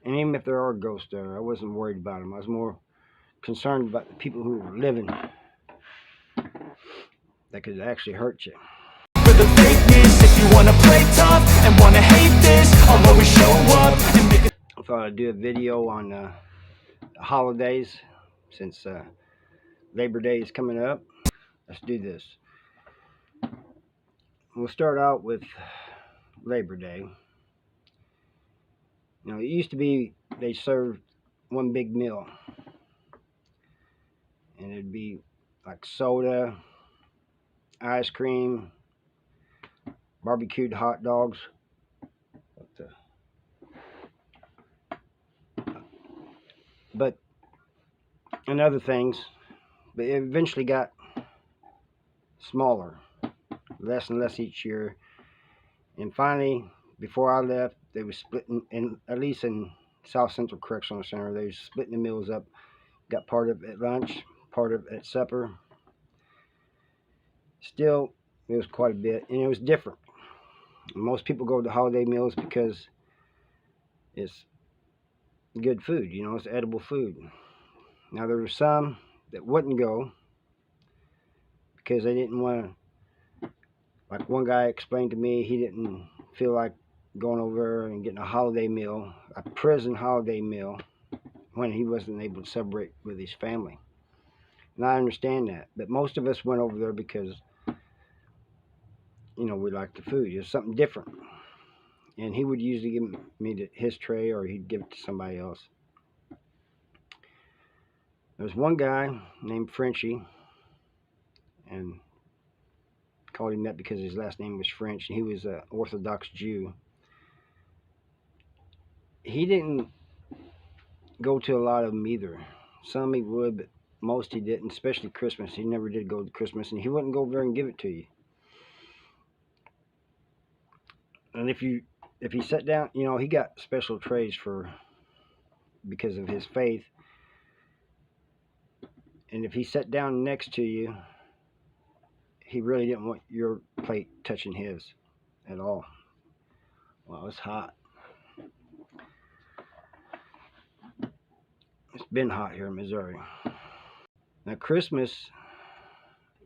And even if there are ghosts there, I wasn't worried about them. I was more concerned about the people who were living that could actually hurt you. For the fakeness, if you wanna play tough and wanna hate this, I'll always show up and make it. I thought I'd do a video on the holidays since Labor Day is coming up. Let's do this. We'll start out with Labor Day. You know, it used to be they served one big meal, and it'd be like soda, ice cream, barbecued hot dogs. But and other things, but it eventually got smaller, less and less each year. And finally, before I left, they were splitting, in at least in South Central Correctional Center, they were splitting the meals up. Got part of it at lunch, part of it at supper. Still, it was quite a bit, and it was different. Most people go to holiday meals because it's good food, you know, it's edible food. Now, there were some that wouldn't go because they didn't want to. Like one guy explained to me, he didn't feel like going over and getting a holiday meal, a prison holiday meal, when he wasn't able to celebrate with his family. And I understand that, but most of us went over there because, you know, we liked the food. It was something different. And he would usually give me his tray, or he'd give it to somebody else. There was one guy named Frenchie, and called him that because his last name was French, and he was an Orthodox Jew. He didn't go to a lot of them either. Some he would, but most he didn't, especially Christmas. He never did go to Christmas, and he wouldn't go over there and give it to you. And if he sat down, you know, he got special trays because of his faith. And if he sat down next to you, he really didn't want your plate touching his at all. Well, it's hot. It's been hot here in Missouri. Now, Christmas,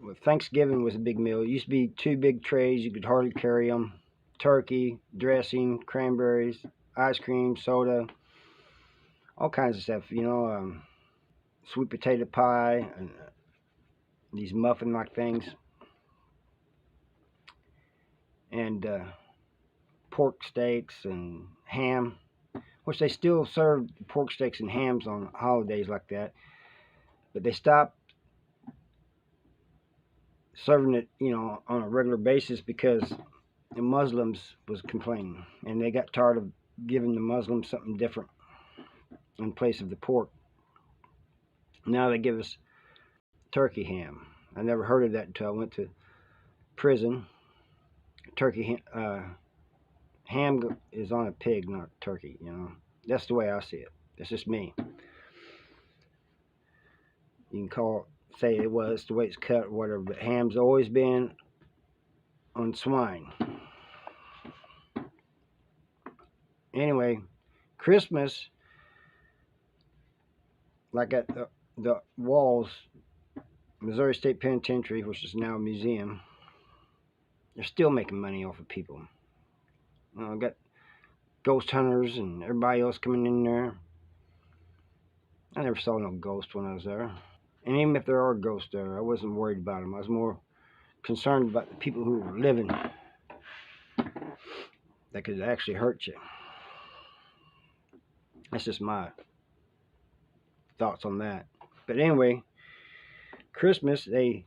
well, Thanksgiving was a big meal. It used to be 2 big trays. You could hardly carry them. Turkey, dressing, cranberries, ice cream, soda, all kinds of stuff. You know, sweet potato pie, and these muffin-like things, and pork steaks and ham, which they still serve pork steaks and hams on holidays like that, but they stopped serving it, you know, on a regular basis because the Muslims was complaining, and they got tired of giving the Muslims something different in place of the pork. Now they give us turkey ham. I never heard of that until I went to prison. Turkey ham is on a pig, not turkey, you know. That's the way I see it. That's just me. You can say it was the way it's cut or whatever, but ham's always been on swine. Anyway, Christmas, like at the walls, Missouri State Penitentiary, which is now a museum, they're still making money off of people. You know, got ghost hunters and everybody else coming in there. I never saw no ghost when I was there. And even if there are ghosts there, I wasn't worried about them. I was more concerned about the people who were living that could actually hurt you. That's just my thoughts on that. But anyway, Christmas, they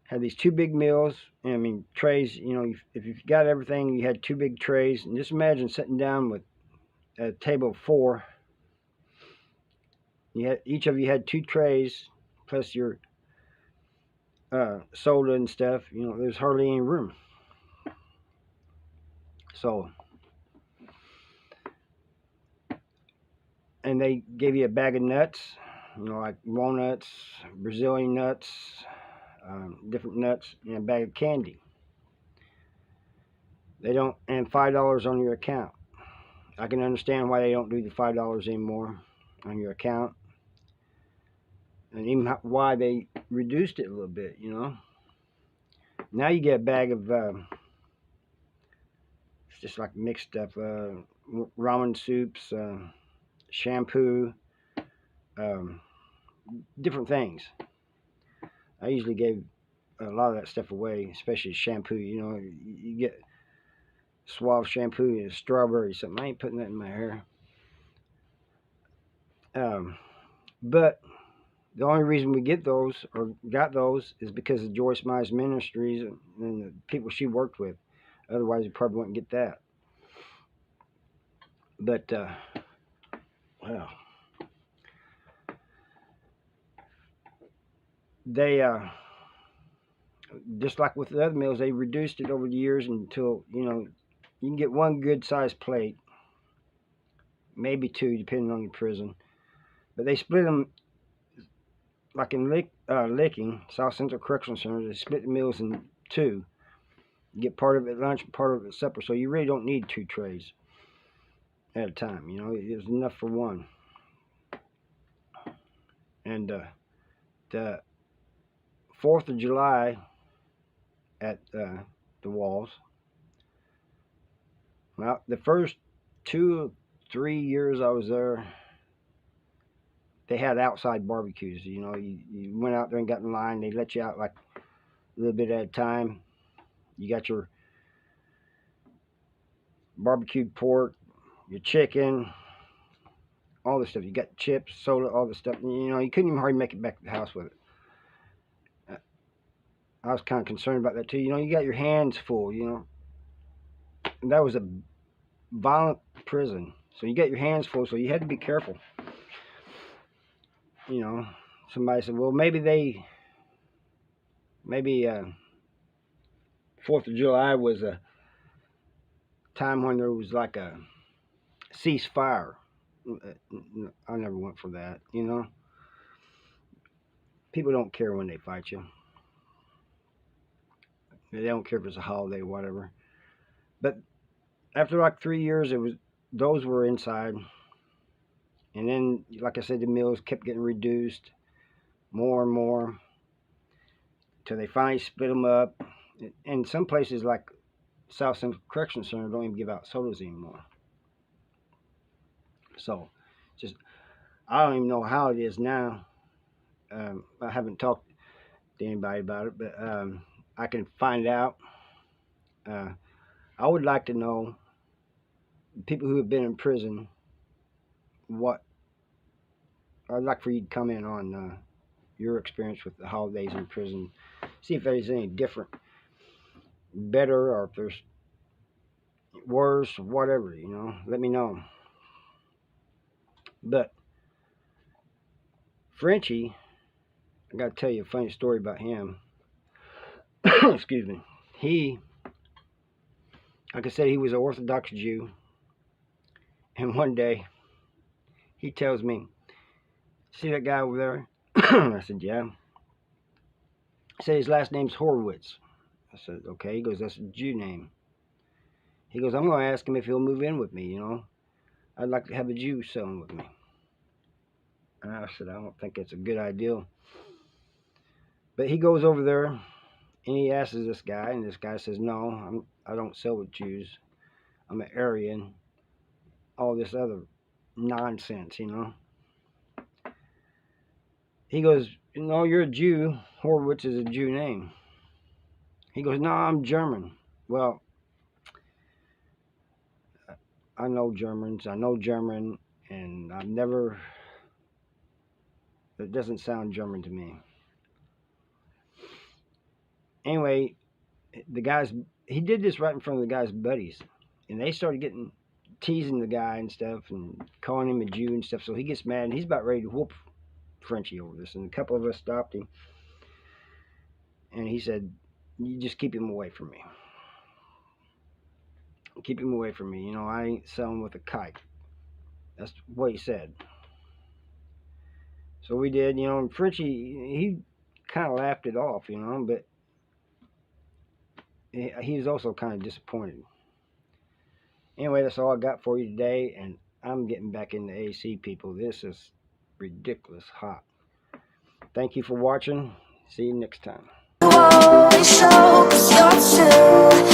had these 2 big meals. I mean, trays, you know, if you got everything, you had 2 big trays. And just imagine sitting down with a table of 4. Each of you had 2 trays, plus your soda and stuff. You know, there's hardly any room. So, and they gave you a bag of nuts, you know, like walnuts, Brazilian nuts, different nuts, and a bag of candy. They don't, and $5 on your account. I can understand why they don't do the $5 anymore on your account, and even why they reduced it a little bit. You know, now you get a bag of it's just like mixed stuff, ramen soups, shampoo, um, different things. I usually gave a lot of that stuff away, especially shampoo. You know, you get Suave shampoo and strawberry something. I ain't putting that in my hair. Um, but the only reason we get those or got those is because of Joyce Myers Ministries and the people she worked with. Otherwise, we probably wouldn't get that. But well, they just like with the other meals, they reduced it over the years until you can get one good sized plate, maybe two, depending on your prison. But they split them like in Licking, South Central Correctional Center. They split the meals in two. You get part of it at lunch, part of it at supper. So you really don't need two trays at a time. You know, it's enough for one. And the 4th of July at the Walls. Well, the first 2 or 3 years I was there, they had outside barbecues. You know, you went out there and got in line. They let you out like a little bit at a time. You got your barbecued pork, your chicken, all this stuff. You got chips, soda, all this stuff. You know, you couldn't even hardly make it back to the house with it. I was kind of concerned about that too. You know, you got your hands full. You know, and that was a violent prison, so you got your hands full. So you had to be careful. You know, somebody said, well, maybe 4th of July was a time when there was like a ceasefire. I never went for that. You know, people don't care when they fight you. They don't care if it's a holiday or whatever. But after like 3 years, those were inside, and then, like I said, the meals kept getting reduced more and more till they finally split them up. And some places like South Central Correction Center don't even give out sodas anymore. So, just I don't even know how it is now. I haven't talked to anybody about it, but I can find out. I would like to know people who have been in prison. What I'd like for you to come in on your experience with the holidays in prison. See if there's any different, better, or if there's worse, whatever. You know, let me know. But Frenchie, I got to tell you a funny story about him. Excuse me. He, like I said, he was an Orthodox Jew. And one day, he tells me, see that guy over there? I said, yeah. He said his last name's Horowitz. I said, okay. He goes, that's a Jew name. He goes, I'm going to ask him if he'll move in with me, you know. I'd like to have a Jew selling with me. And I said, I don't think that's a good idea. But he goes over there and he asks this guy, and this guy says, no, I don't sell with Jews. I'm an Aryan. All this other nonsense, you know. He goes, no, you're a Jew. Horowitz is a Jew name. He goes, no, I'm German. Well, I know Germans. I know German, and I've never... It doesn't sound German to me. Anyway, he did this right in front of the guy's buddies, and they started teasing the guy and stuff and calling him a Jew and stuff. So he gets mad and he's about ready to whoop Frenchie over this. And a couple of us stopped him, and he said, you just keep him away from me. Keep him away from me. You know, I ain't selling with a kite. That's what he said. So we did, you know, and Frenchie, he kind of laughed it off, you know, but he was also kind of disappointed. Anyway, that's all I got for you today, and I'm getting back into AC, people. This is ridiculous hot. Thank you for watching. See you next time. Always show 'cause you're true.